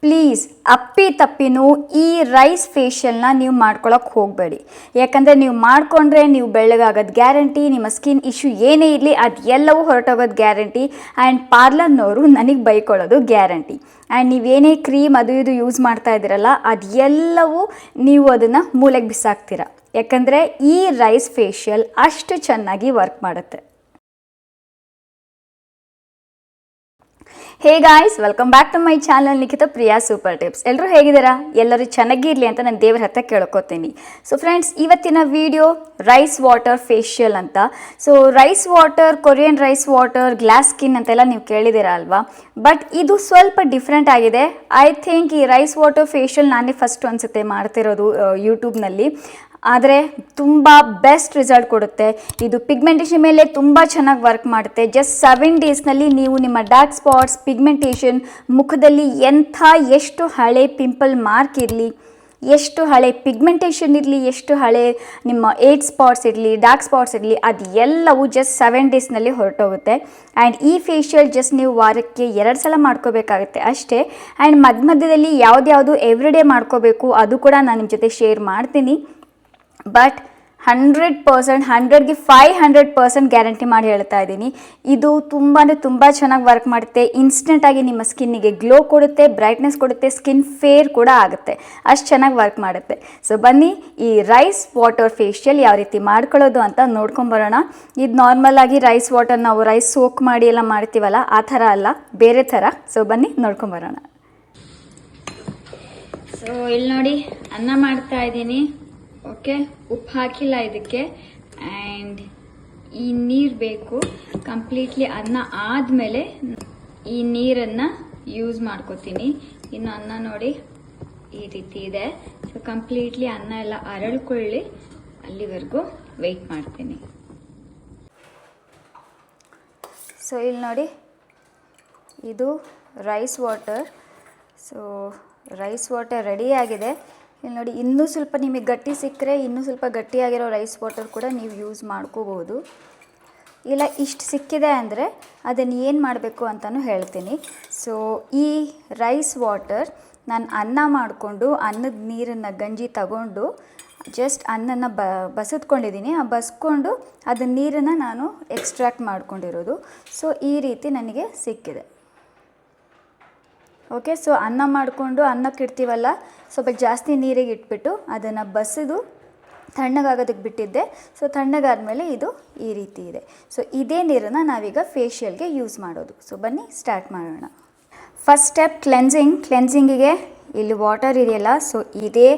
Please ಅಪ್ಪಿ ತಪ್ಪಿನೂ ಈ rice ಫೇಶಿಯಲ್ನ ನೀವು ಮಾಡ್ಕೊಳಕ್ಕೆ ಹೋಗಬೇಡಿ. ಯಾಕಂದರೆ ನೀವು ಮಾಡಿಕೊಂಡ್ರೆ ನೀವು ಬೆಳ್ಳಗಾಗೋದು ಗ್ಯಾರಂಟಿ, ನಿಮ್ಮ ಸ್ಕಿನ್ ಇಶ್ಯೂ ಏನೇ ಇರಲಿ ಅದು ಎಲ್ಲವೂ ಹೊರಟೋಗೋದು ಗ್ಯಾರಂಟಿ. ಆ್ಯಂಡ್ ಪಾರ್ಲರ್ನವರು ನನಗೆ ಬೈಕೊಳ್ಳೋದು ಗ್ಯಾರಂಟಿ. ಆ್ಯಂಡ್ ನೀವೇನೇ ಕ್ರೀಮ್ ಅದು ಇದು ಯೂಸ್ ಮಾಡ್ತಾ ಇದ್ದೀರಲ್ಲ ಅದು ಎಲ್ಲವೂ ನೀವು ಅದನ್ನು ಮೂಲೆಗೆ ಬಿಸಾಕ್ತೀರ. ಯಾಕಂದರೆ ಈ ರೈಸ್ ಫೇಶಿಯಲ್ ಅಷ್ಟು ಚೆನ್ನಾಗಿ ವರ್ಕ್ ಮಾಡುತ್ತೆ. Hey guys, welcome back to my channel Nikhita Priya super tips. ಎಲ್ಲರೂ ಹೇಗಿದ್ದೀರಾ? ಎಲ್ಲರೂ ಚೆನ್ನಾಗಿರಲಿ ಅಂತ ನಾನು ದೇವ್ರ ಹತ್ರ ಕೇಳ್ಕೊತೀನಿ. ಸೊ ಫ್ರೆಂಡ್ಸ್, ಇವತ್ತಿನ ವಿಡಿಯೋ ರೈಸ್ ವಾಟರ್ ಫೇಶಿಯಲ್ ಅಂತ. So rice water, Korean rice water, glass skin ಅಂತೆಲ್ಲ ನೀವು ಕೇಳಿದ್ದೀರಾ ಅಲ್ವಾ? ಬಟ್ ಇದು ಸ್ವಲ್ಪ ಡಿಫ್ರೆಂಟ್ ಆಗಿದೆ. ಐ ಥಿಂಕ್ ಈ ರೈಸ್ ವಾಟರ್ ಫೇಶಿಯಲ್ ನಾನೇ ಫಸ್ಟ್ ಅನಿಸುತ್ತೆ ಮಾಡ್ತಿರೋದು ಯೂಟ್ಯೂಬ್ನಲ್ಲಿ. ಆದರೆ ತುಂಬ ಬೆಸ್ಟ್ ರಿಸಲ್ಟ್ ಕೊಡುತ್ತೆ. ಇದು ಪಿಗ್ಮೆಂಟೇಷನ್ ಮೇಲೆ ತುಂಬ ಚೆನ್ನಾಗಿ ವರ್ಕ್ ಮಾಡುತ್ತೆ. ಜಸ್ಟ್ 7 ಡೇಸ್ನಲ್ಲಿ ನೀವು ನಿಮ್ಮ ಡಾರ್ಕ್ ಸ್ಪಾಟ್ಸ್, ಪಿಗ್ಮೆಂಟೇಷನ್, ಮುಖದಲ್ಲಿ ಎಷ್ಟು ಹಳೆ ಪಿಂಪಲ್ ಮಾರ್ಕ್ ಇರಲಿ, ಎಷ್ಟು ಹಳೆ ಪಿಗ್ಮೆಂಟೇಷನ್ ಇರಲಿ, ಎಷ್ಟು ಹಳೆ ನಿಮ್ಮ ಏಟ್ ಸ್ಪಾಟ್ಸ್ ಇರಲಿ, ಡಾರ್ಕ್ ಸ್ಪಾಟ್ಸ್ ಇರಲಿ, ಅದು ಎಲ್ಲವೂ ಜಸ್ಟ್ 7 ಡೇಸ್ನಲ್ಲಿ ಹೊರಟೋಗುತ್ತೆ. ಆ್ಯಂಡ್ ಈ ಫೇಶಿಯಲ್ ಜಸ್ಟ್ ನೀವು ವಾರಕ್ಕೆ 2 ಸಲ ಮಾಡ್ಕೋಬೇಕಾಗುತ್ತೆ ಅಷ್ಟೇ. ಆ್ಯಂಡ್ ಮಧ್ಯದಲ್ಲಿ ಯಾವ್ದು ಎವ್ರಿಡೇ ಮಾಡ್ಕೋಬೇಕು ಅದು ಕೂಡ ನಾನು ನಿಮ್ಮ ಜೊತೆ ಶೇರ್ ಮಾಡ್ತೀನಿ. ಬಟ್ 100%, 100ಗೆ 500% ಗ್ಯಾರಂಟಿ ಮಾಡಿ ಹೇಳ್ತಾ ಇದ್ದೀನಿ, ಇದು ತುಂಬ ಚೆನ್ನಾಗಿ ವರ್ಕ್ ಮಾಡುತ್ತೆ. ಇನ್ಸ್ಟೆಂಟಾಗಿ ನಿಮ್ಮ ಸ್ಕಿನ್ನಿಗೆ ಗ್ಲೋ ಕೊಡುತ್ತೆ, ಬ್ರೈಟ್ನೆಸ್ ಕೊಡುತ್ತೆ, ಸ್ಕಿನ್ ಫೇರ್ ಕೂಡ ಆಗುತ್ತೆ. ಅಷ್ಟು ಚೆನ್ನಾಗಿ ವರ್ಕ್ ಮಾಡುತ್ತೆ. ಸೊ ಬನ್ನಿ ಈ ರೈಸ್ ವಾಟರ್ ಫೇಶಿಯಲ್ ಯಾವ ರೀತಿ ಮಾಡ್ಕೊಳ್ಳೋದು ಅಂತ ನೋಡ್ಕೊಂಬರೋಣ. ಇದು ನಾರ್ಮಲಾಗಿ ರೈಸ್ ವಾಟರ್ ನಾವು ರೈಸ್ ಸೋಕ್ ಮಾಡಿ ಎಲ್ಲ ಮಾಡ್ತೀವಲ್ಲ, ಆ ಥರ ಅಲ್ಲ, ಬೇರೆ ಥರ. ಸೊ ಬನ್ನಿ ನೋಡ್ಕೊಂಬರೋಣ. ಸೊ ಇಲ್ಲಿ ನೋಡಿ, ಅನ್ನ ಮಾಡ್ತಾ ಇದ್ದೀನಿ. ಓಕೆ, ಉಪ್ಪು ಹಾಕಿಲ್ಲ ಇದಕ್ಕೆ. ಆ್ಯಂಡ್ ಈ ನೀರು ಬೇಕು ಕಂಪ್ಲೀಟ್ಲಿ. ಅನ್ನ ಆದಮೇಲೆ ಈ ನೀರನ್ನು ಯೂಸ್ ಮಾಡ್ಕೋತೀನಿ. ಇನ್ನು ಅನ್ನ ನೋಡಿ ಈ ರೀತಿ ಇದೆ. ಸೊ ಕಂಪ್ಲೀಟ್ಲಿ ಅನ್ನ ಎಲ್ಲ ಅರಳ್ಕೊಳ್ಳಿ, ಅಲ್ಲಿವರೆಗೂ ವೆಯ್ಟ್ ಮಾಡ್ತೀನಿ. ಸೊ ಇಲ್ಲಿ ನೋಡಿ, ಇದು rice water. So rice water ready ಆಗಿದೆ. ಇಲ್ಲಿ ನೋಡಿ, ಇನ್ನೂ ಸ್ವಲ್ಪ ನಿಮಗೆ ಗಟ್ಟಿ ಸಿಕ್ಕರೆ ಇನ್ನೂ ಸ್ವಲ್ಪ ಗಟ್ಟಿಯಾಗಿರೋ ರೈಸ್ ವಾಟರ್ ಕೂಡ ನೀವು ಯೂಸ್ ಮಾಡ್ಕೋಬೋದು. ಇಲ್ಲ ಇಷ್ಟು ಸಿಕ್ಕಿದೆ ಅಂದರೆ ಅದನ್ನು ಏನು ಮಾಡಬೇಕು ಅಂತಲೂ ಹೇಳ್ತೀನಿ. ಸೊ ಈ ರೈಸ್ ವಾಟರ್ ನಾನು ಅನ್ನ ಮಾಡಿಕೊಂಡು ಅನ್ನದ ನೀರನ್ನು ಗಂಜಿ ತಗೊಂಡು ಜಸ್ಟ್ ಅನ್ನನ ಬಸಿದ್ಕೊಂಡಿದ್ದೀನಿ. ಆ ಬಸ್ಕೊಂಡು ಅದರ ನೀರನ್ನು ನಾನು ಎಕ್ಸ್ಟ್ರಾಕ್ಟ್ ಮಾಡ್ಕೊಂಡಿರೋದು. ಸೊ ಈ ರೀತಿ ನನಗೆ ಸಿಕ್ಕಿದೆ. ಓಕೆ, ಸೊ ಅನ್ನ ಮಾಡಿಕೊಂಡು ಅನ್ನಕ್ಕೆ ಇಡ್ತೀವಲ್ಲ, ಸ್ವಲ್ಪ ಜಾಸ್ತಿ ನೀರಿಗೆ ಇಟ್ಬಿಟ್ಟು ಅದನ್ನು ಬಸಿದು ತಣ್ಣಗಾಗೋದಕ್ಕೆ ಬಿಟ್ಟಿದ್ದೆ. ಸೊ ತಣ್ಣಗಾದ್ಮೇಲೆ ಇದು ಈ ರೀತಿ ಇದೆ. ಸೊ ಇದೇ ನೀರನ್ನು ನಾವೀಗ ಫೇಶಿಯಲ್ಗೆ ಯೂಸ್ ಮಾಡೋದು. ಸೊ ಬನ್ನಿ ಸ್ಟಾರ್ಟ್ ಮಾಡೋಣ. ಫಸ್ಟ್ ಸ್ಟೆಪ್ ಕ್ಲೆನ್ಸಿಂಗಿಗೆ ಇಲ್ಲಿ ವಾಟರ್ ಇದೆಯಲ್ಲ, ಸೊ ಇದೇ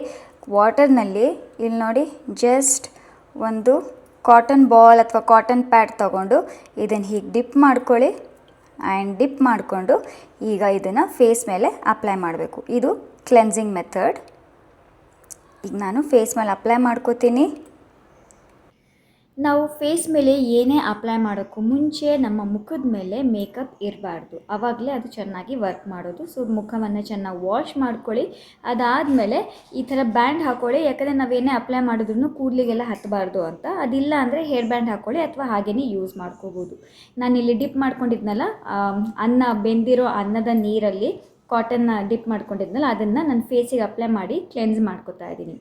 ವಾಟರ್ನಲ್ಲಿ ಇಲ್ಲಿ ನೋಡಿ ಜಸ್ಟ್ ಒಂದು ಕಾಟನ್ ಬಾಲ್ ಅಥವಾ ಕಾಟನ್ ಪ್ಯಾಡ್ ತೊಗೊಂಡು ಇದನ್ನು ಹೀಗೆ ಡಿಪ್ ಮಾಡ್ಕೊಳ್ಳಿ. ಆ್ಯಂಡ್ ಡಿಪ್ ಮಾಡಿಕೊಂಡು ಈಗ ಇದನ್ನು ಫೇಸ್ ಮೇಲೆ ಅಪ್ಲೈ ಮಾಡಬೇಕು. ಇದು ಕ್ಲೆನ್ಸಿಂಗ್ ಮೆಥಡ್. ಈಗ ನಾನು ಫೇಸ್ ಮೇಲೆ ಅಪ್ಲೈ ಮಾಡ್ಕೋತೀನಿ. ನಾವು ಫೇಸ್ ಮೇಲೆ ಏನೇ ಅಪ್ಲೈ ಮಾಡೋಕ್ಕೂ ಮುಂಚೆ ನಮ್ಮ ಮುಖದ ಮೇಲೆ ಮೇಕಪ್ ಇರಬಾರ್ದು, ಆವಾಗಲೇ ಅದು ಚೆನ್ನಾಗಿ ವರ್ಕ್ ಮಾಡೋದು. ಸೊ ಮುಖವನ್ನು ಚೆನ್ನಾಗಿ ವಾಶ್ ಮಾಡ್ಕೊಳ್ಳಿ. ಅದಾದಮೇಲೆ ಈ ಥರ ಬ್ಯಾಂಡ್ ಹಾಕ್ಕೊಳ್ಳಿ. ಯಾಕಂದರೆ ನಾವೇನೇ ಅಪ್ಲೈ ಮಾಡಿದ್ರೂ ಕೂದಲಿಗೆಲ್ಲ ಹತ್ತಬಾರ್ದು ಅಂತ. ಅದಿಲ್ಲ ಅಂದರೆ ಹೇರ್ ಬ್ಯಾಂಡ್ ಹಾಕ್ಕೊಳ್ಳಿ ಅಥವಾ ಹಾಗೇ ಯೂಸ್ ಮಾಡ್ಕೋಬೋದು. ನಾನಿಲ್ಲಿ ಡಿಪ್ ಮಾಡ್ಕೊಂಡಿದ್ನಲ್ಲ, ಅನ್ನ ಬೆಂದಿರೋ ಅನ್ನದ ನೀರಲ್ಲಿ ಕಾಟನ್ನ ಡಿಪ್ ಮಾಡ್ಕೊಂಡಿದ್ನಲ್ಲ, ಅದನ್ನು ನನ್ನ ಫೇಸಿಗೆ ಅಪ್ಲೈ ಮಾಡಿ ಕ್ಲೆನ್ಸ್ ಮಾಡ್ಕೊತಾ ಇದ್ದೀನಿ.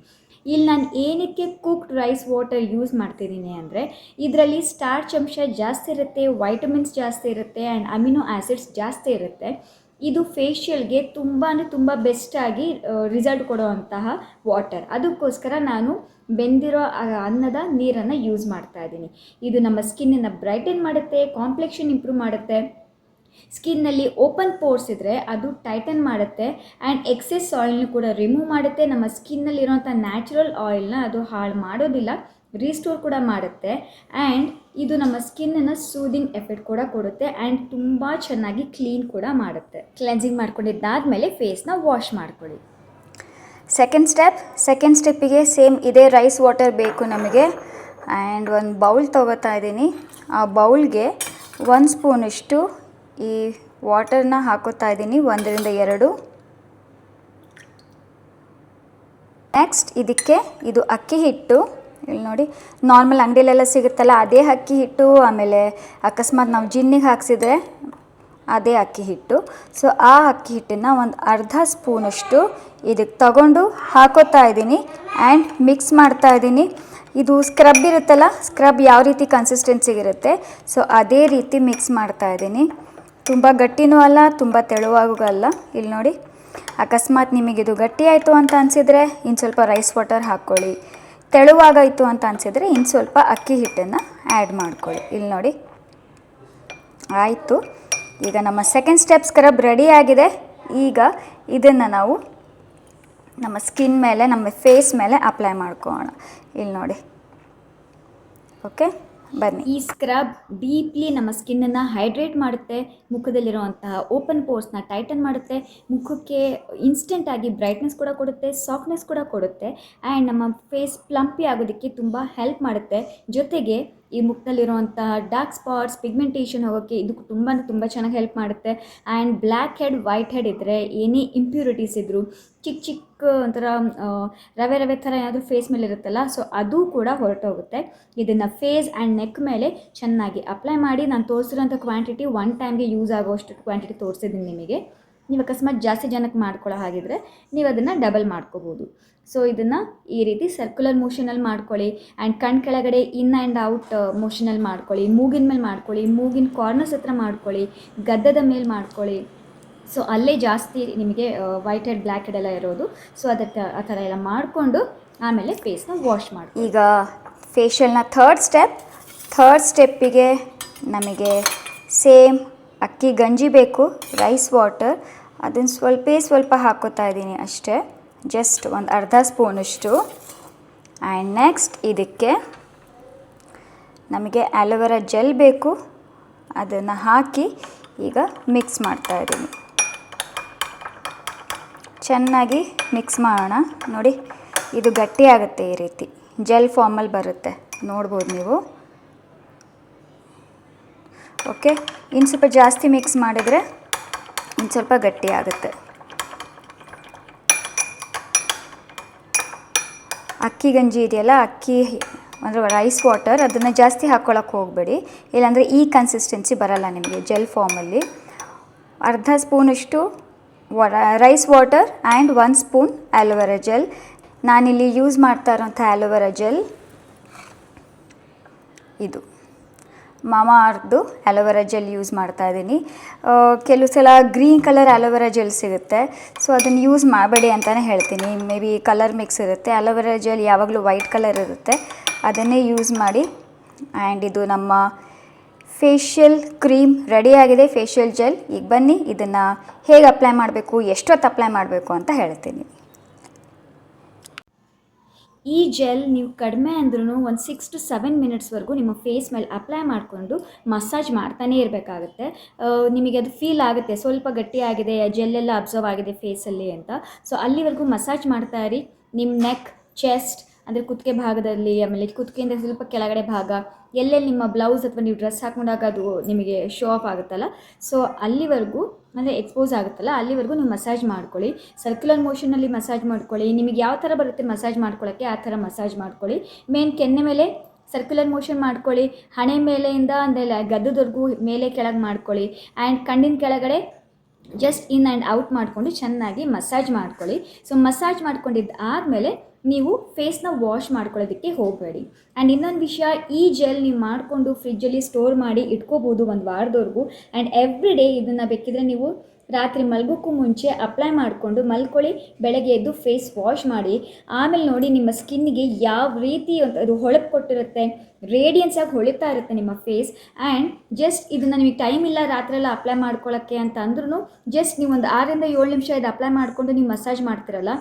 ಇಲ್ಲಿ ನಾನು ಏನಕ್ಕೆ ಕುಕ್ಡ್ ರೈಸ್ ವಾಟರ್ ಯೂಸ್ ಮಾಡ್ತಿದ್ದೀನಿ ಅಂದರೆ ಇದರಲ್ಲಿ ಸ್ಟಾರ್ಚ್ ಅಂಶ ಜಾಸ್ತಿ ಇರುತ್ತೆ, ವೈಟಮಿನ್ಸ್ ಜಾಸ್ತಿ ಇರುತ್ತೆ, ಆ್ಯಂಡ್ ಅಮಿನೋ ಆ್ಯಸಿಡ್ಸ್ ಜಾಸ್ತಿ ಇರುತ್ತೆ. ಇದು ಫೇಶಿಯಲ್ಗೆ ತುಂಬ ಬೆಸ್ಟಾಗಿ ರಿಸಲ್ಟ್ ಕೊಡೋವಂತಹ ವಾಟರ್. ಅದಕ್ಕೋಸ್ಕರ ನಾನು ಬೆಂದಿರೋ ಅನ್ನದ ನೀರನ್ನು ಯೂಸ್ ಮಾಡ್ತಾ ಇದ್ದೀನಿ. ಇದು ನಮ್ಮ ಸ್ಕಿನ್ನನ್ನು ಬ್ರೈಟನ್ ಮಾಡುತ್ತೆ, ಕಾಂಪ್ಲೆಕ್ಷನ್ ಇಂಪ್ರೂವ್ ಮಾಡುತ್ತೆ. ಸ್ಕಿನ್ನಲ್ಲಿ ಓಪನ್ ಪೋರ್ಸ್ ಇದ್ದರೆ ಅದು ಟೈಟನ್ ಮಾಡುತ್ತೆ. ಆ್ಯಂಡ್ ಎಕ್ಸೆಸ್ ಆಯಿಲ್ನ ಕೂಡ ರಿಮೂವ್ ಮಾಡುತ್ತೆ. ನಮ್ಮ ಸ್ಕಿನ್ನಲ್ಲಿರೋಂಥ ನ್ಯಾಚುರಲ್ ಆಯಿಲ್ನ ಅದು ಹಾಳು ಮಾಡೋದಿಲ್ಲ, ರೀಸ್ಟೋರ್ ಕೂಡ ಮಾಡುತ್ತೆ. ಆ್ಯಂಡ್ ಇದು ನಮ್ಮ ಸ್ಕಿನ್ನನ್ನು ಸೂದಿಂಗ್ ಎಫೆಕ್ಟ್ ಕೂಡ ಕೊಡುತ್ತೆ. ಆ್ಯಂಡ್ ತುಂಬ ಚೆನ್ನಾಗಿ ಕ್ಲೀನ್ ಕೂಡ ಮಾಡುತ್ತೆ. ಕ್ಲೆನ್ಸಿಂಗ್ ಮಾಡ್ಕೊಂಡಿದ್ದಾದಮೇಲೆ ಫೇಸ್ನ ವಾಶ್ ಮಾಡ್ಕೊಳ್ಳಿ. ಸೆಕೆಂಡ್ ಸ್ಟೆಪ್ಪಿಗೆ ಸೇಮ್ ಇದೇ ರೈಸ್ ವಾಟರ್ ಬೇಕು ನಮಗೆ. ಆ್ಯಂಡ್ ಒಂದು ಬೌಲ್ ತೊಗೋತಾ ಇದ್ದೀನಿ. ಆ ಬೌಲ್ಗೆ 1 ಸ್ಪೂನಷ್ಟು ಈ ವಾಟರ್ನ ಹಾಕೋತಾ ಇದ್ದೀನಿ, 1 ರಿಂದ 2. ನೆಕ್ಸ್ಟ್ ಇದಕ್ಕೆ ಇದು ಅಕ್ಕಿ ಹಿಟ್ಟು. ಇಲ್ಲಿ ನೋಡಿ, ನಾರ್ಮಲ್ ಅಂಗಡಿಲೆಲ್ಲ ಸಿಗುತ್ತಲ್ಲ ಅದೇ ಅಕ್ಕಿ ಹಿಟ್ಟು. ಆಮೇಲೆ ಅಕಸ್ಮಾತ್ ನಾವು ಜಿನ್ನಿಗೆ ಹಾಕ್ಸಿದ್ರೆ ಅದೇ ಅಕ್ಕಿ ಹಿಟ್ಟು. ಸೊ ಆ ಅಕ್ಕಿ ಹಿಟ್ಟನ್ನು ಒಂದು ಅರ್ಧ ಸ್ಪೂನಷ್ಟು ಇದಕ್ಕೆ ತಗೊಂಡು ಹಾಕೋತಾ ಇದ್ದೀನಿ ಆ್ಯಂಡ್ ಮಿಕ್ಸ್ ಮಾಡ್ತಾ ಇದ್ದೀನಿ. ಇದು ಸ್ಕ್ರಬ್ ಇರುತ್ತಲ್ಲ, ಸ್ಕ್ರಬ್ ಯಾವ ರೀತಿ ಕನ್ಸಿಸ್ಟೆನ್ಸಿಗಿರುತ್ತೆ ಸೊ ಅದೇ ರೀತಿ ಮಿಕ್ಸ್ ಮಾಡ್ತಾ ಇದ್ದೀನಿ. ತುಂಬ ಗಟ್ಟಿನೂ ಅಲ್ಲ, ತುಂಬ ತೆಳುವಾಗೂ ಅಲ್ಲ. ಇಲ್ಲಿ ನೋಡಿ, ಅಕಸ್ಮಾತ್ ನಿಮಗಿದು ಗಟ್ಟಿ ಆಯಿತು ಅಂತ ಅನಿಸಿದರೆ ಇನ್ನು ಸ್ವಲ್ಪ ರೈಸ್ ವಾಟರ್ ಹಾಕ್ಕೊಳ್ಳಿ. ತೆಳುವಾಗಾಯಿತು ಅಂತ ಅನಿಸಿದರೆ ಇನ್ನು ಸ್ವಲ್ಪ ಅಕ್ಕಿ ಹಿಟ್ಟನ್ನು ಆ್ಯಡ್ ಮಾಡ್ಕೊಳ್ಳಿ. ಇಲ್ಲಿ ನೋಡಿ ಆಯಿತು. ಈಗ ನಮ್ಮ ಸೆಕೆಂಡ್ ಸ್ಟೆಪ್ ಸ್ಕ್ರಬ್ ರೆಡಿ ಆಗಿದೆ. ಈಗ ಇದನ್ನು ನಾವು ನಮ್ಮ ಸ್ಕಿನ್ ಮೇಲೆ, ನಮ್ಮ ಫೇಸ್ ಮೇಲೆ ಅಪ್ಲೈ ಮಾಡ್ಕೊಳ್ಳೋಣ. ಇಲ್ಲಿ ನೋಡಿ, ಓಕೆ ಬನ್ನಿ. ಈ ಸ್ಕ್ರಬ್ ಡೀಪ್ಲಿ ನಮ್ಮ ಸ್ಕಿನ್ನನ್ನು ಹೈಡ್ರೇಟ್ ಮಾಡುತ್ತೆ, ಮುಖದಲ್ಲಿರುವಂತಹ ಓಪನ್ ಪೋರ್ಸ್ನ ಟೈಟನ್ ಮಾಡುತ್ತೆ, ಮುಖಕ್ಕೆ ಇನ್ಸ್ಟೆಂಟಾಗಿ ಬ್ರೈಟ್ನೆಸ್ ಕೂಡ ಕೊಡುತ್ತೆ, ಸಾಫ್ಟ್ನೆಸ್ ಕೂಡ ಕೊಡುತ್ತೆ ಆ್ಯಂಡ್ ನಮ್ಮ ಫೇಸ್ ಪ್ಲಂಪಿ ಆಗೋದಕ್ಕೆ ತುಂಬ ಹೆಲ್ಪ್ ಮಾಡುತ್ತೆ. ಜೊತೆಗೆ ಈ ಮುಖದಲ್ಲಿರುವಂತಹ ಡಾರ್ಕ್ ಸ್ಪಾಟ್ಸ್, ಪಿಗ್ಮೆಂಟೇಷನ್ ಹೋಗೋಕ್ಕೆ ಇದು ತುಂಬ ಚೆನ್ನಾಗಿ ಹೆಲ್ಪ್ ಮಾಡುತ್ತೆ. And black head, white head ಇದ್ದರೆ, ಏನೇ ಇಂಪ್ಯೂರಿಟೀಸ್ ಇದ್ದರೂ, ಚಿಕ್ಕ ಒಂಥರ ರವೆ ಥರ ಏನಾದರೂ ಫೇಸ್ ಮೇಲೆ ಇರುತ್ತಲ್ಲ, ಸೊ ಅದು ಕೂಡ ಹೊರಟೋಗುತ್ತೆ. ಇದನ್ನು ಫೇಸ್ ಆ್ಯಂಡ್ ನೆಕ್ ಮೇಲೆ ಚೆನ್ನಾಗಿ ಅಪ್ಲೈ ಮಾಡಿ. ನಾನು ತೋರಿಸಿರೋಂಥ ಕ್ವಾಂಟಿಟಿ ಒನ್ ಟೈಮ್ಗೆ ಯೂಸ್ ಆಗೋಷ್ಟು ಕ್ವಾಂಟಿಟಿ ತೋರಿಸಿದ್ದೀನಿ ನಿಮಗೆ. ನೀವು ಅಕಸ್ಮಾತ್ ಜಾಸ್ತಿ ಜನಕ್ಕೆ ಮಾಡ್ಕೊಳ್ಳೋ ಹಾಗಿದ್ರೆ ನೀವು ಅದನ್ನು ಡಬಲ್ ಮಾಡ್ಕೋಬೋದು. ಸೊ ಇದನ್ನು ಈ ರೀತಿ ಸರ್ಕ್ಯುಲರ್ ಮೋಷನಲ್ಲಿ ಮಾಡ್ಕೊಳ್ಳಿ ಆ್ಯಂಡ್ ಕಣ್ ಕೆಳಗಡೆ ಇನ್ ಆ್ಯಂಡ್ ಔಟ್ ಮೋಷನಲ್ಲಿ ಮಾಡ್ಕೊಳ್ಳಿ. ಮೂಗಿನ ಮೇಲೆ ಮಾಡ್ಕೊಳ್ಳಿ, ಮೂಗಿನ ಕಾರ್ನರ್ಸ್ ಹತ್ರ ಮಾಡ್ಕೊಳ್ಳಿ, ಗದ್ದದ ಮೇಲೆ ಮಾಡ್ಕೊಳ್ಳಿ. ಸೊ ಅಲ್ಲೇ ಜಾಸ್ತಿ ನಿಮಗೆ ವೈಟ್ ಹೆಡ್, ಬ್ಲ್ಯಾಕ್ ಹೆಡ್ ಎಲ್ಲ ಇರೋದು. ಸೊ ಅದಕ್ಕೆ ಆ ಥರ ಎಲ್ಲ ಮಾಡಿಕೊಂಡು ಆಮೇಲೆ ಫೇಸ್ನ ವಾಶ್ ಮಾಡಿ. ಈಗ ಫೇಶಿಯಲ್ನ ಥರ್ಡ್ ಸ್ಟೆಪ್ಪಿಗೆ ನಮಗೆ ಸೇಮ್ ಅಕ್ಕಿ ಗಂಜಿ ಬೇಕು, ರೈಸ್ ವಾಟರ್. ಅದನ್ನು ಸ್ವಲ್ಪ ಹಾಕೋತಾ ಇದ್ದೀನಿ ಅಷ್ಟೇ, ಜಸ್ಟ್ ಒಂದು ಅರ್ಧ ಸ್ಪೂನಷ್ಟು. ಆ್ಯಂಡ್ ನೆಕ್ಸ್ಟ್ ಇದಕ್ಕೆ ನಮಗೆ ಆಲೋವೆರಾ ಜೆಲ್ ಬೇಕು, ಅದನ್ನು ಹಾಕಿ ಈಗ ಮಿಕ್ಸ್ ಮಾಡ್ತಾ ಇದ್ದೀನಿ. ಚೆನ್ನಾಗಿ ಮಿಕ್ಸ್ ಮಾಡೋಣ. ನೋಡಿ, ಇದು ಗಟ್ಟಿ ಆಗುತ್ತೆ, ಈ ರೀತಿ ಜೆಲ್ ಫಾರ್ಮಲ್ಲಿ ಬರುತ್ತೆ, ನೋಡ್ಬೋದು ನೀವು. ಓಕೆ, ಇನ್ನು ಸ್ವಲ್ಪ ಜಾಸ್ತಿ ಮಿಕ್ಸ್ ಮಾಡಿದರೆ ಇನ್ನು ಸ್ವಲ್ಪ ಗಟ್ಟಿ ಆಗುತ್ತೆ. ಅಕ್ಕಿ ಗಂಜಿ ಇದೆಯಲ್ಲ, ಅಕ್ಕಿ ಅಂದರೆ ರೈಸ್ ವಾಟರ್, ಅದನ್ನು ಜಾಸ್ತಿ ಹಾಕ್ಕೊಳ್ಳೋಕೆ ಹೋಗಬೇಡಿ, ಇಲ್ಲಾಂದರೆ ಈ ಕನ್ಸಿಸ್ಟೆನ್ಸಿ ಬರಲ್ಲ ನಿಮಗೆ ಜೆಲ್ ಫಾರ್ಮಲ್ಲಿ. ಅರ್ಧ ಸ್ಪೂನಷ್ಟು rice water and 1 spoon aloe vera gel. ನಾನಿಲ್ಲಿ ಯೂಸ್ ಮಾಡ್ತಾ ಇರೋಂಥ ಆಲೋವೆರಾ ಜೆಲ್ ಇದು ಮಾಮಾ ಅರ್ದು ಆಲೋವೆರಾ ಜೆಲ್ ಯೂಸ್ ಮಾಡ್ತಾ ಇದ್ದೀನಿ. ಕೆಲವು ಸಲ ಗ್ರೀನ್ ಕಲರ್ ಆಲೋವೆರಾ ಜೆಲ್ ಸಿಗುತ್ತೆ, ಸೊ ಅದನ್ನು ಯೂಸ್ ಮಾಡಬೇಡಿ ಅಂತಲೇ ಹೇಳ್ತೀನಿ. ಮೇ ಬಿ ಕಲರ್ ಮಿಕ್ಸ್ ಇರುತ್ತೆ. ಆಲೋವೆರಾ ಜೆಲ್ ಯಾವಾಗಲೂ ವೈಟ್ ಕಲರ್ ಇರುತ್ತೆ, ಅದನ್ನೇ ಯೂಸ್ ಮಾಡಿ. ಆ್ಯಂಡ್ ಇದು ನಮ್ಮ ಫೇಶಿಯಲ್ ಕ್ರೀಮ್ ರೆಡಿಯಾಗಿದೆ, ಫೇಶಿಯಲ್ ಜೆಲ್. ಈಗ ಬನ್ನಿ ಇದನ್ನು ಹೇಗೆ ಅಪ್ಲೈ ಮಾಡಬೇಕು, ಎಷ್ಟೊತ್ತು ಅಪ್ಲೈ ಮಾಡಬೇಕು ಅಂತ ಹೇಳ್ತೀನಿ. ಈ ಜೆಲ್ ನೀವು ಕಡಿಮೆ ಅಂದ್ರೂ ಒಂದು 6 to 7 ಮಿನಿಟ್ಸ್ವರೆಗೂ ನಿಮ್ಮ ಫೇಸ್ ಮೇಲೆ ಅಪ್ಲೈ ಮಾಡಿಕೊಂಡು ಮಸಾಜ್ ಮಾಡ್ತಾನೇ ಇರಬೇಕಾಗುತ್ತೆ. ನಿಮಗೆ ಅದು ಫೀಲ್ ಆಗುತ್ತೆ ಸ್ವಲ್ಪ ಗಟ್ಟಿಯಾಗಿದೆ, ಜೆಲ್ಲೆಲ್ಲ ಅಬ್ಸರ್ವ್ ಆಗಿದೆ ಫೇಸಲ್ಲಿ ಅಂತ. ಸೊ ಅಲ್ಲಿವರೆಗೂ ಮಸಾಜ್ ಮಾಡ್ತಾ ಇರಿ. ನಿಮ್ಮ ನೆಕ್, ಚೆಸ್ಟ್ ಅಂದರೆ ಕುತ್ತಿಗೆ ಭಾಗದಲ್ಲಿ, ಆಮೇಲೆ ಕುತ್ತಿಗೆಯಿಂದ ಸ್ವಲ್ಪ ಕೆಳಗಡೆ ಭಾಗ, ಎಲ್ಲೆಲ್ಲಿ ನಿಮ್ಮ ಬ್ಲೌಸ್ ಅಥವಾ ನೀವು ಡ್ರೆಸ್ ಹಾಕೊಂಡಾಗ ಅದು ನಿಮಗೆ ಶೋ ಆಫ್ ಆಗುತ್ತಲ್ಲ, ಸೊ ಅಲ್ಲಿವರೆಗೂ ಅಂದರೆ ಎಕ್ಸ್ಪೋಸ್ ಆಗುತ್ತಲ್ಲ, ಅಲ್ಲಿವರೆಗೂ ನೀವು ಮಸಾಜ್ ಮಾಡ್ಕೊಳ್ಳಿ. ಸರ್ಕ್ಯುಲರ್ ಮೋಷನಲ್ಲಿ ಮಸಾಜ್ ಮಾಡ್ಕೊಳ್ಳಿ. ನಿಮಗೆ ಯಾವ ಥರ ಬರುತ್ತೆ ಮಸಾಜ್ ಮಾಡ್ಕೊಳ್ಳೋಕ್ಕೆ ಆ ಥರ ಮಸಾಜ್ ಮಾಡ್ಕೊಳ್ಳಿ. ಮೇನ್ ಕೆನ್ನೆ ಮೇಲೆ ಸರ್ಕ್ಯುಲರ್ ಮೋಷನ್ ಮಾಡ್ಕೊಳ್ಳಿ. ಹಣೆ ಮೇಲೆಯಿಂದ ಅಂದರೆ ಗದ್ದದವರೆಗೂ ಮೇಲೆ ಕೆಳಗೆ ಮಾಡ್ಕೊಳ್ಳಿ. ಆ್ಯಂಡ್ ಕಣ್ಣಿನ ಕೆಳಗಡೆ ಜಸ್ಟ್ ಇನ್ ಆ್ಯಂಡ್ ಔಟ್ ಮಾಡಿಕೊಂಡು ಚೆನ್ನಾಗಿ ಮಸಾಜ್ ಮಾಡ್ಕೊಳ್ಳಿ. ಸೊ ಮಸಾಜ್ ಮಾಡ್ಕೊಂಡಿದ್ದು ಆದಮೇಲೆ ನೀವು ಫೇಸ್ನ ವಾಶ್ ಮಾಡ್ಕೊಳ್ಳೋದಕ್ಕೆ ಹೋಗಬೇಡಿ. ಆ್ಯಂಡ್ ಇನ್ನೊಂದು ವಿಷಯ, ಈ ಜೆಲ್ ನೀವು ಮಾಡಿಕೊಂಡು ಫ್ರಿಜ್ಜಲ್ಲಿ ಸ್ಟೋರ್ ಮಾಡಿ ಇಟ್ಕೋಬೋದು 1 ವಾರದವರೆಗೂ. ಆ್ಯಂಡ್ ಎವ್ರಿ ಡೇ ಇದನ್ನು ಬೇಕಿದ್ರೆ ನೀವು ರಾತ್ರಿ ಮಲಗೋಕ್ಕೂ ಮುಂಚೆ ಅಪ್ಲೈ ಮಾಡಿಕೊಂಡು ಮಲ್ಕೊಳ್ಳಿ. ಬೆಳಗ್ಗೆ ಎದ್ದು ಫೇಸ್ ವಾಶ್ ಮಾಡಿ. ಆಮೇಲೆ ನೋಡಿ ನಿಮ್ಮ ಸ್ಕಿನ್ನಿಗೆ ಯಾವ ರೀತಿ ಅದು ಹೊಳಪು ಕೊಟ್ಟಿರುತ್ತೆ, ರೇಡಿಯನ್ಸ್ ಆಗಿ ಹೊಳಿತಾ ಇರುತ್ತೆ ನಿಮ್ಮ ಫೇಸ್. ಆ್ಯಂಡ್ ಜಸ್ಟ್ ಇದನ್ನು ನಿಮಗೆ ಟೈಮ್ ಇಲ್ಲ ರಾತ್ರಿ ಎಲ್ಲ ಅಪ್ಲೈ ಮಾಡ್ಕೊಳ್ಳೋಕ್ಕೆ ಅಂತ ಅಂದ್ರೂ ಜಸ್ಟ್ ನೀವು ಒಂದು 6 ಇಂದ 7 ನಿಮಿಷ ಇದು ಅಪ್ಲೈ ಮಾಡಿಕೊಂಡು ನೀವು ಮಸಾಜ್ ಮಾಡ್ತಿರಲ್ಲ,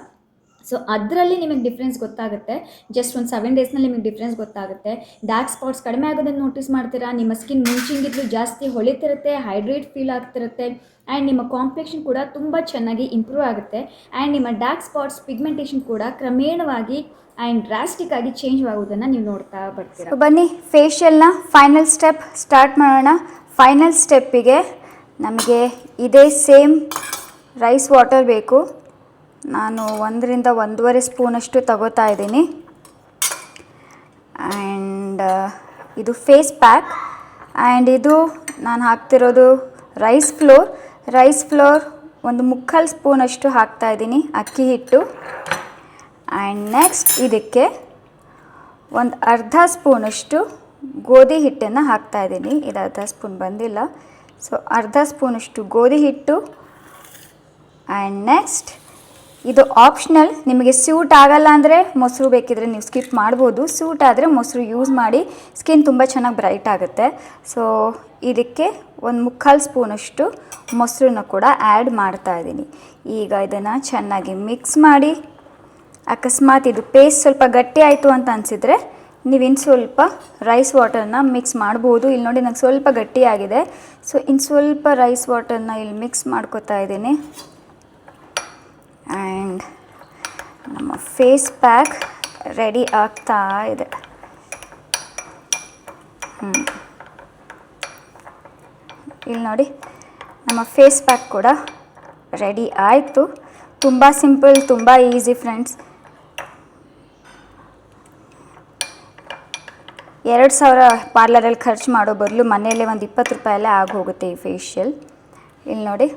ಸೊ ಅದರಲ್ಲಿ ನಿಮಗೆ ಡಿಫ್ರೆನ್ಸ್ ಗೊತ್ತಾಗುತ್ತೆ. ಜಸ್ಟ್ ಒಂದು 7 ಡೇಸ್ನಲ್ಲಿ ನಿಮಗೆ ಡಿಫ್ರೆನ್ಸ್ ಗೊತ್ತಾಗುತ್ತೆ. ಡಾರ್ಕ್ ಸ್ಪಾಟ್ಸ್ ಕಡಿಮೆ ಆಗೋದನ್ನು ನೋಟಿಸ್ ಮಾಡ್ತೀರಾ. ನಿಮ್ಮ ಸ್ಕಿನ್ ಮುಂಚಿಂಗಿದ್ರೂ ಜಾಸ್ತಿ ಹೊಳಿತಿರುತ್ತೆ, ಹೈಡ್ರೇಟ್ ಫೀಲ್ ಆಗ್ತಿರುತ್ತೆ. ಆ್ಯಂಡ್ ನಿಮ್ಮ ಕಾಂಪ್ಲೆಕ್ಷನ್ ಕೂಡ ತುಂಬ ಚೆನ್ನಾಗಿ ಇಂಪ್ರೂವ್ ಆಗುತ್ತೆ. ಆ್ಯಂಡ್ ನಿಮ್ಮ ಡಾರ್ಕ್ ಸ್ಪಾಟ್ಸ್, ಪಿಗ್ಮೆಂಟೇಷನ್ ಕೂಡ ಕ್ರಮೇಣವಾಗಿ ಆ್ಯಂಡ್ ಡ್ರಾಸ್ಟಿಕ್ ಆಗಿ ಚೇಂಜ್ ಆಗೋದನ್ನು ನೀವು ನೋಡ್ತಾ ಬರ್ತೀರಾ. ಬನ್ನಿ ಫೇಶಿಯಲ್ನ ಫೈನಲ್ ಸ್ಟೆಪ್ ಸ್ಟಾರ್ಟ್ ಮಾಡೋಣ. ಫೈನಲ್ ಸ್ಟೆಪ್ಪಿಗೆ ನಮಗೆ ಇದೇ ಸೇಮ್ ರೈಸ್ ವಾಟರ್ ಬೇಕು. ನಾನು 1 ರಿಂದ 1.5 ಸ್ಪೂನಷ್ಟು ತಗೋತಾ ಇದ್ದೀನಿ. ಆ್ಯಂಡ್ ಇದು ಫೇಸ್ ಪ್ಯಾಕ್. ಆ್ಯಂಡ್ ಇದು ನಾನು ಹಾಕ್ತಿರೋದು ರೈಸ್ ಫ್ಲೋರ್ ಒಂದು 3/4 ಸ್ಪೂನಷ್ಟು ಹಾಕ್ತಾಯಿದ್ದೀನಿ ಅಕ್ಕಿ ಹಿಟ್ಟು. ಆ್ಯಂಡ್ ನೆಕ್ಸ್ಟ್ ಇದಕ್ಕೆ ಒಂದು ಅರ್ಧ ಸ್ಪೂನಷ್ಟು ಗೋಧಿ ಹಿಟ್ಟನ್ನು ಹಾಕ್ತಾಯಿದ್ದೀನಿ. ಇದು ಅರ್ಧ ಸ್ಪೂನ್ ಬಂದಿಲ್ಲ, ಸೊ ಅರ್ಧ ಸ್ಪೂನಷ್ಟು ಗೋಧಿ ಹಿಟ್ಟು. ಆ್ಯಂಡ್ ನೆಕ್ಸ್ಟ್ ಇದು ಆಪ್ಷನಲ್, ನಿಮಗೆ ಸ್ಯೂಟ್ ಆಗಲ್ಲ ಅಂದರೆ ಮೊಸರು ಬೇಕಿದ್ರೆ ನೀವು ಸ್ಕಿಪ್ ಮಾಡ್ಬೋದು. ಸ್ಯೂಟ್ ಆದರೆ ಮೊಸರು ಯೂಸ್ ಮಾಡಿ, ಸ್ಕಿನ್ ತುಂಬ ಚೆನ್ನಾಗಿ ಬ್ರೈಟ್ ಆಗುತ್ತೆ. ಸೊ ಇದಕ್ಕೆ ಒಂದು 3/4 ಸ್ಪೂನಷ್ಟು ಮೊಸರನ್ನ ಕೂಡ ಆ್ಯಡ್ ಮಾಡ್ತಾಯಿದ್ದೀನಿ. ಈಗ ಇದನ್ನು ಚೆನ್ನಾಗಿ ಮಿಕ್ಸ್ ಮಾಡಿ, ಅಕಸ್ಮಾತ್ ಇದು ಪೇಸ್ಟ್ ಸ್ವಲ್ಪ ಗಟ್ಟಿ ಆಯಿತು ಅಂತ ಅನಿಸಿದರೆ ನೀವಿನ್ನು ಸ್ವಲ್ಪ ರೈಸ್ ವಾಟರ್ನ ಮಿಕ್ಸ್ ಮಾಡ್ಬೋದು. ಇಲ್ಲಿ ನೋಡಿ ನಂಗೆ ಸ್ವಲ್ಪ ಗಟ್ಟಿಯಾಗಿದೆ, ಸೊ ಇನ್ನು ಸ್ವಲ್ಪ ರೈಸ್ ವಾಟರ್ನ ಇಲ್ಲಿ ಮಿಕ್ಸ್ ಮಾಡ್ಕೊತಾ ಇದ್ದೀನಿ. ಆ್ಯಂಡ್ ನಮ್ಮ ಫೇಸ್ ಪ್ಯಾಕ್ ರೆಡಿ ಆಗ್ತಾ ಇದೆ. ಇಲ್ಲಿ ನೋಡಿ ನಮ್ಮ ಫೇಸ್ ಪ್ಯಾಕ್ ಕೂಡ ರೆಡಿ ಆಯಿತು. ತುಂಬ ಸಿಂಪಲ್, ತುಂಬ ಈಸಿ ಫ್ರೆಂಡ್ಸ್. 2,000 ಪಾರ್ಲರಲ್ಲಿ ಖರ್ಚು ಮಾಡೋ ಬದಲು ಮನೆಯಲ್ಲೇ ಒಂದು 20 ರೂಪಾಯಲ್ಲೇ ಆಗಿ ಹೋಗುತ್ತೆ ಈ ಫೇಶಿಯಲ್. ಇಲ್ಲಿ ನೋಡಿ,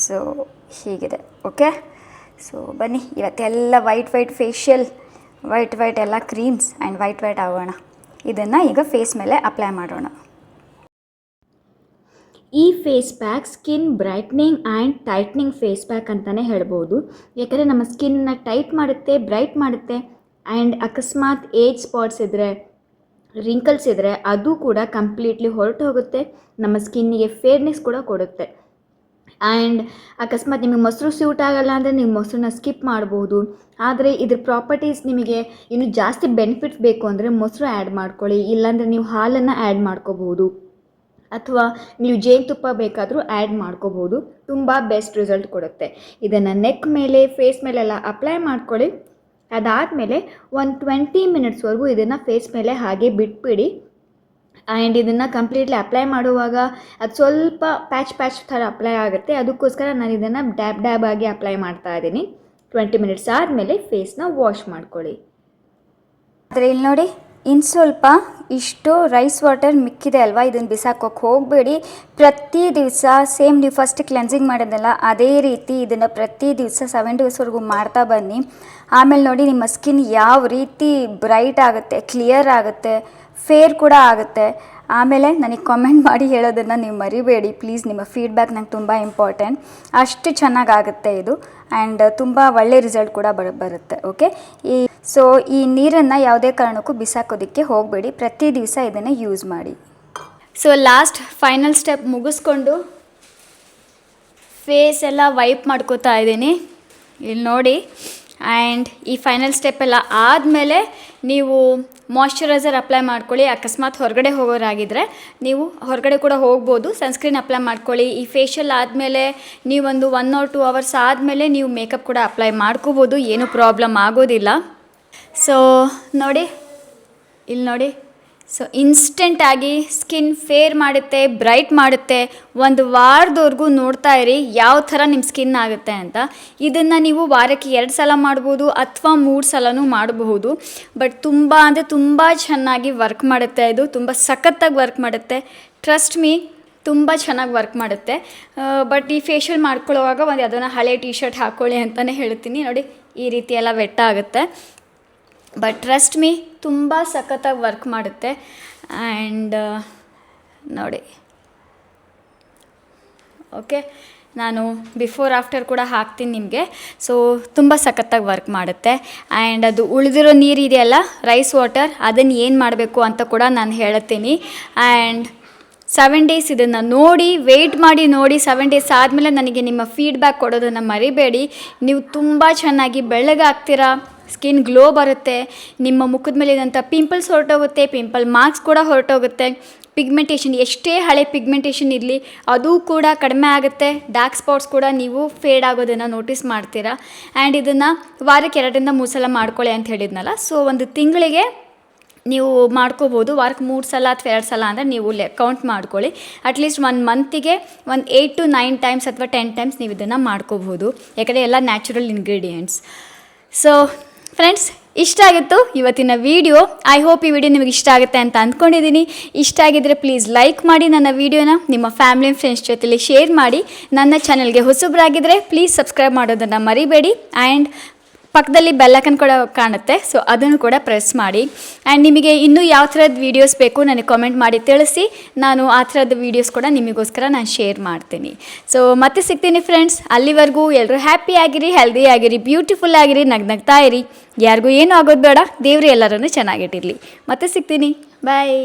ಸೊ ಹೀಗಿದೆ. ಓಕೆ, ಸೊ ಬನ್ನಿ ಇವತ್ತೆಲ್ಲ ವೈಟ್ ಫೇಶಿಯಲ್, ವೈಟ್ ಎಲ್ಲ ಕ್ರೀಮ್ಸ್ ಆ್ಯಂಡ್ ವೈಟ್ ಆಗೋಣ. ಇದನ್ನು ಈಗ ಫೇಸ್ ಮೇಲೆ ಅಪ್ಲೈ ಮಾಡೋಣ. ಈ face pack skin brightening and tightening face pack ಅಂತಲೇ ಹೇಳ್ಬೋದು. ಯಾಕಂದರೆ ನಮ್ಮ ಸ್ಕಿನ್ನ ಟೈಟ್ ಮಾಡುತ್ತೆ, ಬ್ರೈಟ್ ಮಾಡುತ್ತೆ. ಆ್ಯಂಡ್ ಅಕಸ್ಮಾತ್ ಏಜ್ ಸ್ಪಾಟ್ಸ್ ಇದ್ದರೆ, ರಿಂಕಲ್ಸ್ ಇದ್ದರೆ ಅದು ಕೂಡ ಕಂಪ್ಲೀಟ್ಲಿ ಹೊರಟು ಹೋಗುತ್ತೆ. ನಮ್ಮ ಸ್ಕಿನ್ನಿಗೆ ಫೇರ್ನೆಸ್ ಕೂಡ ಕೊಡುತ್ತೆ. ಆ್ಯಂಡ್ ಅಕಸ್ಮಾತ್ ನಿಮಗೆ ಮೊಸರು ಸ್ಯೂಟ್ ಆಗಲ್ಲ ಅಂದರೆ ನೀವು ಮೊಸರನ್ನ ಸ್ಕಿಪ್ ಮಾಡ್ಬೋದು. ಆದರೆ ಇದ್ರ ಪ್ರಾಪರ್ಟೀಸ್ ನಿಮಗೆ ಇನ್ನೂ ಜಾಸ್ತಿ ಬೆನಿಫಿಟ್ಸ್ ಬೇಕು ಅಂದರೆ ಮೊಸರು ಆ್ಯಡ್ ಮಾಡ್ಕೊಳ್ಳಿ. ಇಲ್ಲಾಂದರೆ ನೀವು ಹಾಲನ್ನು ಆ್ಯಡ್ ಮಾಡ್ಕೋಬೋದು, ಅಥವಾ ನೀವು ಜೇನುತುಪ್ಪ ಬೇಕಾದರೂ ಆ್ಯಡ್ ಮಾಡ್ಕೋಬೋದು. ತುಂಬ ಬೆಸ್ಟ್ ರಿಸಲ್ಟ್ ಕೊಡುತ್ತೆ. ಇದನ್ನು ನೆಕ್ ಮೇಲೆ, ಫೇಸ್ ಮೇಲೆಲ್ಲ ಅಪ್ಲೈ ಮಾಡ್ಕೊಳ್ಳಿ. ಅದಾದಮೇಲೆ ಒಂದು 20 ಮಿನಿಟ್ಸ್ವರೆಗೂ ಇದನ್ನು ಫೇಸ್ ಮೇಲೆ ಹಾಗೆ ಬಿಟ್ಬಿಡಿ. ಆ್ಯಂಡ್ ಇದನ್ನು ಕಂಪ್ಲೀಟ್ಲಿ ಅಪ್ಲೈ ಮಾಡುವಾಗ ಅದು ಸ್ವಲ್ಪ ಪ್ಯಾಚ್ ಥರ ಅಪ್ಲೈ ಆಗುತ್ತೆ. ಅದಕ್ಕೋಸ್ಕರ ನಾನು ಇದನ್ನು ಡ್ಯಾಬ್ ಆಗಿ ಅಪ್ಲೈ ಮಾಡ್ತಾ ಇದ್ದೀನಿ. 20 ಮಿನಿಟ್ಸ್ ಆದಮೇಲೆ ಫೇಸ್ನ ವಾಶ್ ಮಾಡ್ಕೊಳ್ಳಿ. ಆದರೆ ಇಲ್ಲಿ ನೋಡಿ, ಇನ್ನು ಸ್ವಲ್ಪ ಇಷ್ಟು ರೈಸ್ ವಾಟರ್ ಮಿಕ್ಕಿದೆ ಅಲ್ವಾ, ಇದನ್ನು ಬಿಸಾಕೋಕ್ಕೆ ಹೋಗಬೇಡಿ. ಪ್ರತಿ ದಿವಸ ಸೇಮ್ ನೀವು ಫಸ್ಟ್ ಕ್ಲೆನ್ಸಿಂಗ್ ಮಾಡೋದಲ್ಲ ಅದೇ ರೀತಿ ಇದನ್ನು ಪ್ರತಿ ದಿವಸ 7 ಡೇಸ್ವರೆಗೂ ಮಾಡ್ತಾ ಬನ್ನಿ. ಆಮೇಲೆ ನೋಡಿ ನಿಮ್ಮ ಸ್ಕಿನ್ ಯಾವ ರೀತಿ ಬ್ರೈಟ್ ಆಗುತ್ತೆ, ಕ್ಲಿಯರ್ ಆಗುತ್ತೆ, ಫೇರ್ ಕೂಡ ಆಗುತ್ತೆ. ಆಮೇಲೆ ನನಗೆ ಕಾಮೆಂಟ್ ಮಾಡಿ ಹೇಳೋದನ್ನು ನೀವು ಮರಿಬೇಡಿ ಪ್ಲೀಸ್. ನಿಮ್ಮ ಫೀಡ್ಬ್ಯಾಕ್ ನಂಗೆ ತುಂಬ ಇಂಪಾರ್ಟೆಂಟ್. ಅಷ್ಟು ಚೆನ್ನಾಗಾಗುತ್ತೆ ಇದು. ಆ್ಯಂಡ್ ತುಂಬ ಒಳ್ಳೆ ರಿಸಲ್ಟ್ ಕೂಡ ಬರುತ್ತೆ. ಓಕೆ, ಈ ನೀರನ್ನು ಯಾವುದೇ ಕಾರಣಕ್ಕೂ ಬಿಸಾಕೋದಕ್ಕೆ ಹೋಗಬೇಡಿ. ಪ್ರತಿ ದಿವಸ ಇದನ್ನು ಯೂಸ್ ಮಾಡಿ. ಸೊ ಲಾಸ್ಟ್ ಫೈನಲ್ ಸ್ಟೆಪ್ ಮುಗಿಸ್ಕೊಂಡು ಫೇಸ್ ಎಲ್ಲ ವೈಪ್ ಮಾಡ್ಕೋತಾ ಇದ್ದೀನಿ. ಇಲ್ಲಿ ನೋಡಿ. ಆ್ಯಂಡ್ ಈ ಫೈನಲ್ ಸ್ಟೆಪ್ ಎಲ್ಲ ಆದಮೇಲೆ ನೀವು ಮಾಯ್ಶ್ಚರೈಸರ್ ಅಪ್ಲೈ ಮಾಡ್ಕೊಳ್ಳಿ. ಅಕಸ್ಮಾತ್ ಹೊರಗಡೆ ಹೋಗೋರಾಗಿದ್ದರೆ ನೀವು ಹೊರಗಡೆ ಕೂಡ ಹೋಗ್ಬೋದು, ಸನ್ಸ್ಕ್ರೀನ್ ಅಪ್ಲೈ ಮಾಡ್ಕೊಳ್ಳಿ. ಈ ಫೇಶಿಯಲ್ ಆದಮೇಲೆ ನೀವೊಂದು 1 or 2 hours ಆದಮೇಲೆ ನೀವು ಮೇಕಪ್ ಕೂಡ ಅಪ್ಲೈ ಮಾಡ್ಕೋಬೋದು, ಏನೂ ಪ್ರಾಬ್ಲಮ್ ಆಗೋದಿಲ್ಲ. ಸೊ ನೋಡಿ, ಇಲ್ಲಿ ನೋಡಿ. ಸೊ ಇನ್ಸ್ಟೆಂಟಾಗಿ ಸ್ಕಿನ್ ಫೇರ್ ಮಾಡುತ್ತೆ, ಬ್ರೈಟ್ ಮಾಡುತ್ತೆ. ಒಂದು ವಾರದವರೆಗೂ ನೋಡ್ತಾ ಇರಿ ಯಾವ ಥರ ನಿಮ್ಮ ಸ್ಕಿನ್ ಆಗುತ್ತೆ ಅಂತ. ಇದನ್ನು ನೀವು ವಾರಕ್ಕೆ 2 ಸಲ ಮಾಡ್ಬೋದು ಅಥವಾ 3 ಸಲನೂ ಮಾಡಬಹುದು. ಬಟ್ ತುಂಬ ಅಂದರೆ ತುಂಬ ಚೆನ್ನಾಗಿ ವರ್ಕ್ ಮಾಡುತ್ತೆ. ಇದು ತುಂಬ ಸಖತ್ತಾಗಿ ವರ್ಕ್ ಮಾಡುತ್ತೆ. ಟ್ರಸ್ಟ್ ಮೀ, ತುಂಬ ಚೆನ್ನಾಗಿ ವರ್ಕ್ ಮಾಡುತ್ತೆ. ಬಟ್ ಈ ಫೇಶಿಯಲ್ ಮಾಡ್ಕೊಳ್ಳೋವಾಗ ಒಂದು ಯಾವುದನ್ನ ಹಳೆ ಟಿ ಶರ್ಟ್ ಹಾಕ್ಕೊಳ್ಳಿ ಅಂತಲೇ ಹೇಳ್ತೀನಿ. ನೋಡಿ, ಈ ರೀತಿ ಎಲ್ಲ ವೆಟ್ಟ ಆಗುತ್ತೆ. ಬಟ್ ಟ್ರಸ್ಟ್ ಮೀ, ತುಂಬ ಸಖತ್ತಾಗಿ ವರ್ಕ್ ಮಾಡುತ್ತೆ. ಆ್ಯಂಡ್ ನೋಡಿ, ಓಕೆ, ನಾನು ಬಿಫೋರ್ ಆಫ್ಟರ್ ಕೂಡ ಹಾಕ್ತೀನಿ ನಿಮಗೆ. ಸೊ ತುಂಬ ಸಖತ್ತಾಗಿ ವರ್ಕ್ ಮಾಡುತ್ತೆ. ಆ್ಯಂಡ್ ಅದು ಉಳಿದಿರೋ ನೀರಿದೆಯಲ್ಲ, ರೈಸ್ ವಾಟರ್, ಅದನ್ನು ಏನು ಮಾಡಬೇಕು ಅಂತ ಕೂಡ ನಾನು ಹೇಳ್ತೀನಿ. ಆ್ಯಂಡ್ 7 ಡೇಸ್ ಇದನ್ನು ನೋಡಿ, ವೆಯ್ಟ್ ಮಾಡಿ ನೋಡಿ. 7 ಡೇಸ್ ಆದಮೇಲೆ ನನಗೆ ನಿಮ್ಮ ಫೀಡ್ಬ್ಯಾಕ್ ಕೊಡೋದನ್ನು ಮರಿಬೇಡಿ. ನೀವು ತುಂಬ ಚೆನ್ನಾಗಿ ಬೆಳ್ಳಗಾಗ್ತೀರಾ, ಸ್ಕಿನ್ ಗ್ಲೋ ಬರುತ್ತೆ, ನಿಮ್ಮ ಮುಖದ ಮೇಲೆ ಇದ್ದಂಥ ಪಿಂಪಲ್ಸ್ ಹೊರಟೋಗುತ್ತೆ, ಪಿಂಪಲ್ ಮಾರ್ಕ್ಸ್ ಕೂಡ ಹೊರಟೋಗುತ್ತೆ. ಪಿಗ್ಮೆಂಟೇಷನ್, ಎಷ್ಟೇ ಹಳೆ ಪಿಗ್ಮೆಂಟೇಷನ್ ಇರಲಿ ಅದು ಕೂಡ ಕಡಿಮೆ ಆಗುತ್ತೆ. ಡಾರ್ಕ್ ಸ್ಪಾಟ್ಸ್ ಕೂಡ ನೀವು ಫೇಡ್ ಆಗೋದನ್ನು ನೋಟಿಸ್ ಮಾಡ್ತೀರಾ. ಆ್ಯಂಡ್ ಇದನ್ನು ವಾರಕ್ಕೆ 2 ರಿಂದ 3 ಸಲ ಮಾಡ್ಕೊಳ್ಳಿ ಅಂತ ಹೇಳಿದ್ನಲ್ಲ. ಸೊ ಒಂದು ತಿಂಗಳಿಗೆ ನೀವು ಮಾಡ್ಕೋಬೋದು. ವಾರಕ್ಕೆ 3 ಸಲ ಅಥವಾ 2 ಸಲ ಅಂದರೆ ನೀವು ಕೌಂಟ್ ಮಾಡ್ಕೊಳ್ಳಿ. ಅಟ್ಲೀಸ್ಟ್ 1 ಮಂತಿಗೆ ಒಂದು 8 to 9 ಟೈಮ್ಸ್ ಅಥವಾ 10 ಟೈಮ್ಸ್ ನೀವು ಇದನ್ನು ಮಾಡ್ಕೋಬೋದು. ಯಾಕಂದರೆ ಎಲ್ಲ ನ್ಯಾಚುರಲ್ ಇಂಗ್ರೀಡಿಯೆಂಟ್ಸ್. ಸೊ ಫ್ರೆಂಡ್ಸ್, ಇಷ್ಟ ಆಗಿತ್ತು ಇವತ್ತಿನ ವಿಡಿಯೋ. ಐ ಹೋಪ್ ಈ ವಿಡಿಯೋ ನಿಮಗೆ ಇಷ್ಟ ಆಗುತ್ತೆ ಅಂತ ಅಂದ್ಕೊಂಡಿದ್ದೀನಿ. ಇಷ್ಟ ಆಗಿದ್ರೆ ಪ್ಲೀಸ್ ಲೈಕ್ ಮಾಡಿ ನನ್ನ ವಿಡಿಯೋನ, ನಿಮ್ಮ ಫ್ಯಾಮಿಲಿ ಫ್ರೆಂಡ್ಸ್ ಜೊತೆಲಿ ಶೇರ್ ಮಾಡಿ. ನನ್ನ ಚಾನಲ್ಗೆ ಹೊಸಬ್ರಾಗಿದ್ದರೆ ಪ್ಲೀಸ್ ಸಬ್ಸ್ಕ್ರೈಬ್ ಮಾಡೋದನ್ನು ಮರಿಬೇಡಿ. ಆ್ಯಂಡ್ ಪಕ್ಕದಲ್ಲಿ ಬೆಲ್ಲೈಕನ್ ಕೂಡ ಕಾಣುತ್ತೆ, ಸೊ ಅದನ್ನು ಕೂಡ ಪ್ರೆಸ್ ಮಾಡಿ. ಆ್ಯಂಡ್ ನಿಮಗೆ ಇನ್ನೂ ಯಾವ ಥರದ ವೀಡಿಯೋಸ್ ಬೇಕು ನನಗೆ ಕಾಮೆಂಟ್ ಮಾಡಿ ತಿಳಿಸಿ. ನಾನು ಆ ಥರದ ವೀಡಿಯೋಸ್ ಕೂಡ ನಿಮಗೋಸ್ಕರ ನಾನು ಶೇರ್ ಮಾಡ್ತೀನಿ. ಸೊ ಮತ್ತೆ ಸಿಗ್ತೀನಿ ಫ್ರೆಂಡ್ಸ್. ಅಲ್ಲಿವರೆಗೂ ಎಲ್ಲರೂ ಹ್ಯಾಪಿ ಆಗಿರಿ, ಹೆಲ್ದಿ ಆಗಿರಿ, ಬ್ಯೂಟಿಫುಲ್ ಆಗಿರಿ, ನಗ್ನಗ್ತಾ ಇರಿ. ಯಾರಿಗೂ ಏನೂ ಆಗೋದು ಬೇಡ. ದೇವರು ಎಲ್ಲರನ್ನೂ ಚೆನ್ನಾಗಿಟ್ಟಿರಲಿ. ಮತ್ತೆ ಸಿಗ್ತೀನಿ. ಬಾಯ್.